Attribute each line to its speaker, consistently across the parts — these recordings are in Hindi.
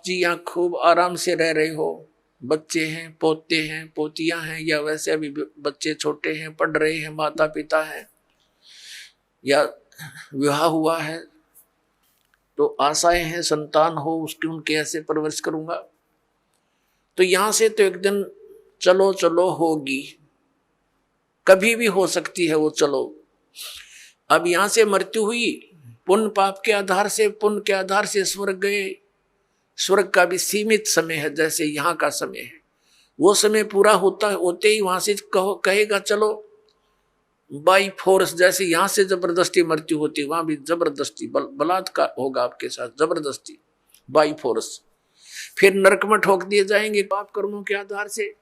Speaker 1: जी यहाँ खूब आराम से रह रहे हो, बच्चे हैं, पोते हैं, पोतियां हैं, या वैसे अभी बच्चे छोटे हैं, पढ़ रहे हैं, माता पिता हैं, या विवाह हुआ है, तो आशाएं हैं संतान हो उसकी, उनके ऐसे परवरिश करूंगा। तो यहां से तो एक दिन चलो चलो होगी, कभी भी हो सकती है वो चलो। अब यहां से मृत्यु हुई, पुण्य पाप के आधार से, पुण्य के आधार से स्वर्ग गए। स्वर्ग का भी सीमित समय है, जैसे यहाँ का समय है। वो समय पूरा होता होते ही वहां से कहेगा चलो बाई फोर्स, जैसे यहां से जबरदस्ती मृत्यु होती वहां भी जबरदस्ती बलात्कार होगा आपके साथ, जबरदस्ती बाई फोर्स। फिर नरक में ठोक दिए जाएंगे पाप कर्मों के आधार से।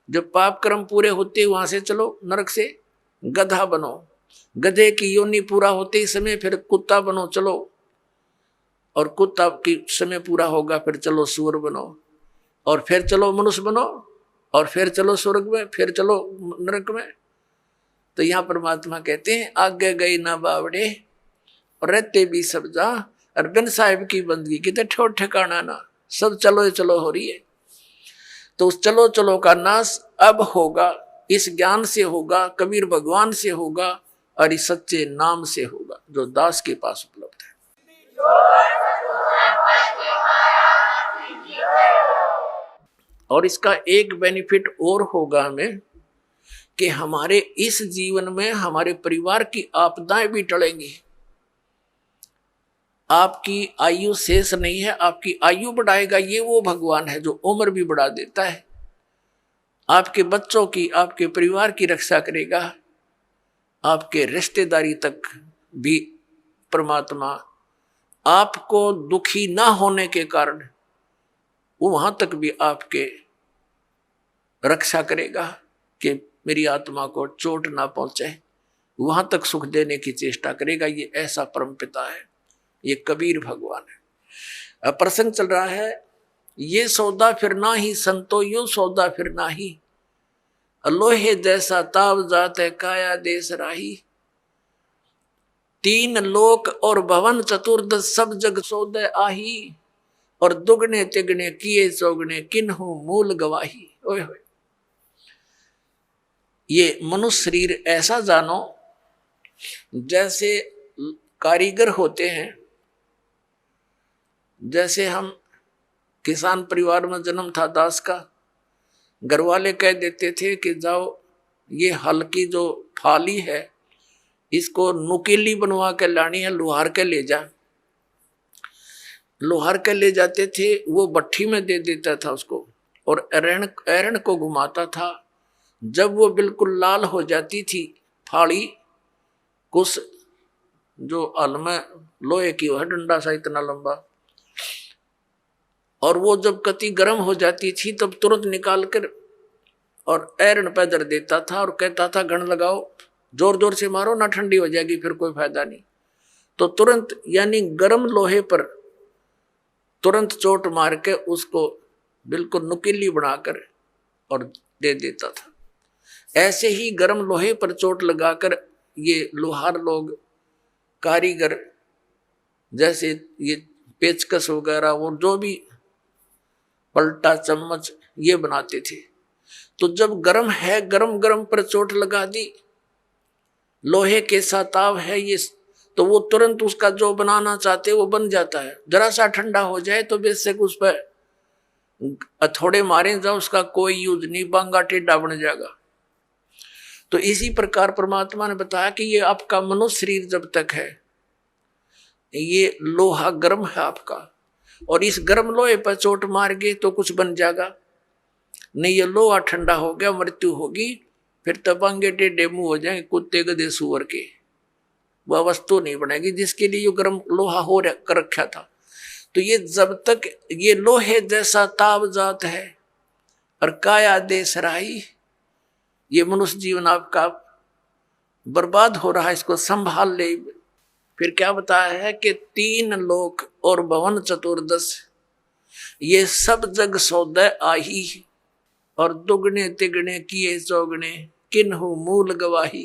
Speaker 1: जब पाप कर्म पूरे होते वहां से चलो नरक से गधा बनो, गधे की योनि पूरा होते ही समय फिर कुत्ता बनो चलो, और कुत्ता की समय पूरा होगा फिर चलो सूअर बनो, और फिर चलो मनुष्य बनो, और फिर चलो स्वर्ग में, फिर चलो नरक में। तो यहाँ परमात्मा कहते हैं आगे गई ना बावड़े और रहते भी सब जा, और बिन साहिब की बंदगी की तो ठोर ठिकाना ना, सब चलो चलो हो रही है। तो उस चलो चलो का नाश अब होगा, इस ज्ञान से होगा, कबीर भगवान से होगा, और इस सच्चे नाम से होगा जो दास के पास उपलब्ध है। और इसका एक बेनिफिट और होगा हमें कि हमारे इस जीवन में हमारे परिवार की आपदाएं भी टलेंगी। आपकी आयु शेष नहीं है, आपकी आयु बढ़ाएगा ये वो भगवान है जो उम्र भी बढ़ा देता है। आपके बच्चों की, आपके परिवार की रक्षा करेगा, आपके रिश्तेदारी तक भी परमात्मा आपको दुखी ना होने के कारण वो वहां तक भी आपके रक्षा करेगा कि मेरी आत्मा को चोट ना पहुंचे, वहां तक सुख देने की चेष्टा करेगा। ये ऐसा परम पिता है, ये कबीर भगवान है। अब प्रसंग चल रहा है, ये सौदा फिर ना ही संतो यो सौदा फिर ना ही, लोहे जैसा ताव जात है काया देश राही। तीन लोक और भवन चतुर्दश सब जग सौदे आही, और दुगने तिगने किए चौगने किन्हु मूल गवाही। ओए होए, ये मनुष्य शरीर ऐसा जानो जैसे कारीगर होते हैं। जैसे हम किसान परिवार में जन्म था दास का, घर वाले कह देते थे कि जाओ ये हल की जो फाली है इसको नुकीली बनवा के लानी है, लोहार के ले जा। लोहार के ले जाते थे, वो भट्ठी में दे देता था उसको, और एरण को घुमाता था। जब वो बिल्कुल लाल हो जाती थी फाड़ी, कुछ जो हल में लोहे की है डंडा सा इतना लंबा, और वो जब कति गर्म हो जाती थी तब तुरंत निकाल कर और एरण पे धर देता था और कहता था घण लगाओ, जोर जोर से मारो ना ठंडी हो जाएगी फिर कोई फायदा नहीं। तो तुरंत यानी गर्म लोहे पर तुरंत चोट मार के उसको बिल्कुल नुकीली बनाकर और दे देता था। ऐसे ही गर्म लोहे पर चोट लगाकर ये लोहार लोग, कारीगर, जैसे ये पेचकस वगैरह वो जो भी पलटा चम्मच ये बनाते थे। तो जब गर्म है, गरम गरम पर चोट लगा दी, लोहे के साताव है ये, तो वो तुरंत उसका जो बनाना चाहते वो बन जाता है। जरा सा ठंडा हो जाए तो बेशक उस पर थोड़े मारे जाओ, उसका कोई यूज नहीं, बांगा टेढ़ा बन जाएगा। तो इसी प्रकार परमात्मा ने बताया कि ये आपका मनुष्य शरीर जब तक है ये लोहा गर्म है आपका, और इस गर्म लोहे पर चोट मार गए तो कुछ बन जाएगा नहीं, ये लोहा ठंडा हो गया, मृत्यु होगी, फिर तबांगे टेढ़े मुंह हो जाएंगे कुत्ते गधे सुअर के, वह वस्तु नहीं बनेगी जिसके लिए ये गर्म लोहा हो कर रखा था। तो ये जब तक ये लोहे जैसा ताव जात है और काया देश राही, ये मनुष्य जीवन आपका बर्बाद हो रहा है, इसको संभाल ले। फिर क्या बताया है कि तीन लोक और भवन चतुर्दश ये सब जग सौदे आही, और दुगने तिगने किए चौगने किन्हु मूल गवाही।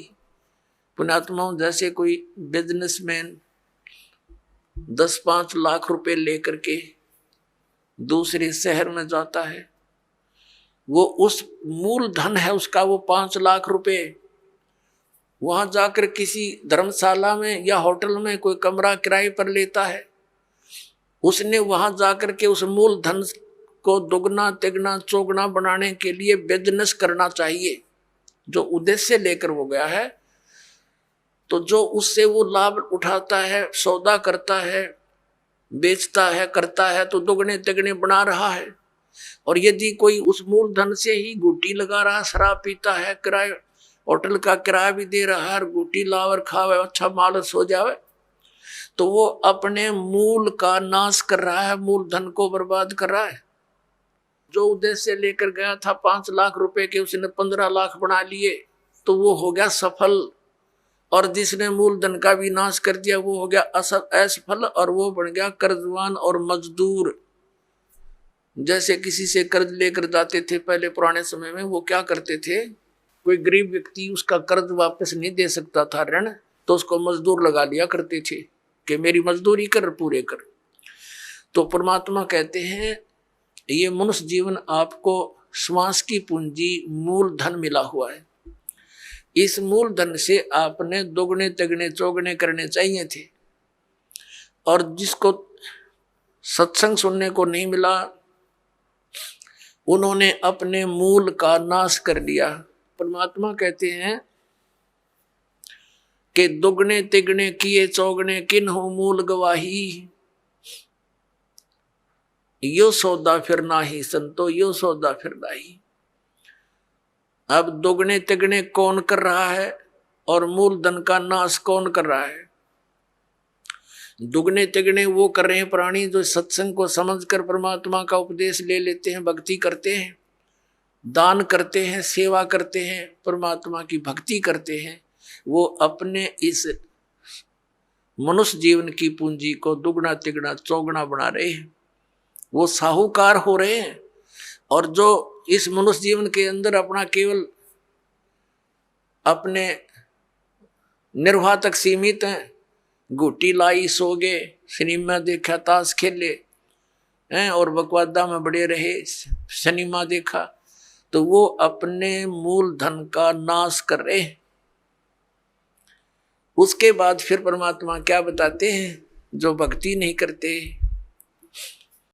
Speaker 1: पुण्यात्माओं, जैसे कोई बिजनेसमैन 10-5 लाख रुपए लेकर के दूसरे शहर में जाता है, वो उस मूल धन है उसका वो 5 लाख रुपए, वहां जाकर किसी धर्मशाला में या होटल में कोई कमरा किराए पर लेता है। उसने वहां जाकर के उस मूल धन को दुगना तिगना चौगुना बनाने के लिए बिजनेस करना चाहिए, जो उद्देश्य लेकर वो गया है। तो जो उससे वो लाभ उठाता है, सौदा करता है, बेचता है, करता है, तो दुगने तिगने बना रहा है। और यदि कोई उस मूल धन से ही गुटी लगा रहा, शराब पीता है, किराए होटल का किराया भी दे रहा है, गुटी लावर खावे, अच्छा मालस हो जावे, तो वो अपने मूल का नाश कर रहा है, मूल धन को बर्बाद कर रहा है। जो उद्देश्य लेकर गया था 5 लाख रुपए के, उसने 15 लाख बना लिए, तो वो हो गया सफल। और जिसने मूल धन का भी नाश कर दिया वो हो गया असफल, और वो बन गया कर्जवान और मजदूर। जैसे किसी से कर्ज लेकर जाते थे पहले पुराने समय में, वो क्या करते थे, कोई गरीब व्यक्ति उसका कर्ज वापस नहीं दे सकता था ऋण, तो उसको मजदूर लगा लिया करते थे कि मेरी मजदूरी कर, पूरे कर। तो परमात्मा कहते हैं ये मनुष्य जीवन आपको श्वास की पूंजी मूल धन मिला हुआ है, इस मूल धन से आपने दोगुने तिगने चौगुने करने चाहिए थे। और जिसको सत्संग सुनने को नहीं मिला, उन्होंने अपने मूल का नाश कर दिया। परमात्मा कहते हैं कि दुगने तिगने किए चौगने किन्हों मूल गवाही, यो सौदा फिर नाही संतो, यो सौदा फिर नाही। अब दुगने तिगने कौन कर रहा है और मूल धन का नाश कौन कर रहा है? दुगने तिगने वो कर रहे हैं प्राणी जो सत्संग को समझकर परमात्मा का उपदेश ले लेते हैं, भक्ति करते हैं, दान करते हैं, सेवा करते हैं, परमात्मा की भक्ति करते हैं। वो अपने इस मनुष्य जीवन की पूंजी को दुगना तिगना चौगुना बना रहे हैं, वो साहूकार हो रहे हैं। और जो इस मनुष्य जीवन के अंदर अपना केवल अपने निर्वाह तक सीमित हैं, गुटी लाई सो गए, सिनेमा देखा, ताश खेले हैं और बकवादा में बड़े रहे, सिनेमा देखा, तो वो अपने मूल धन का नाश कर रहे हैं। उसके बाद फिर परमात्मा क्या बताते हैं, जो भक्ति नहीं करते,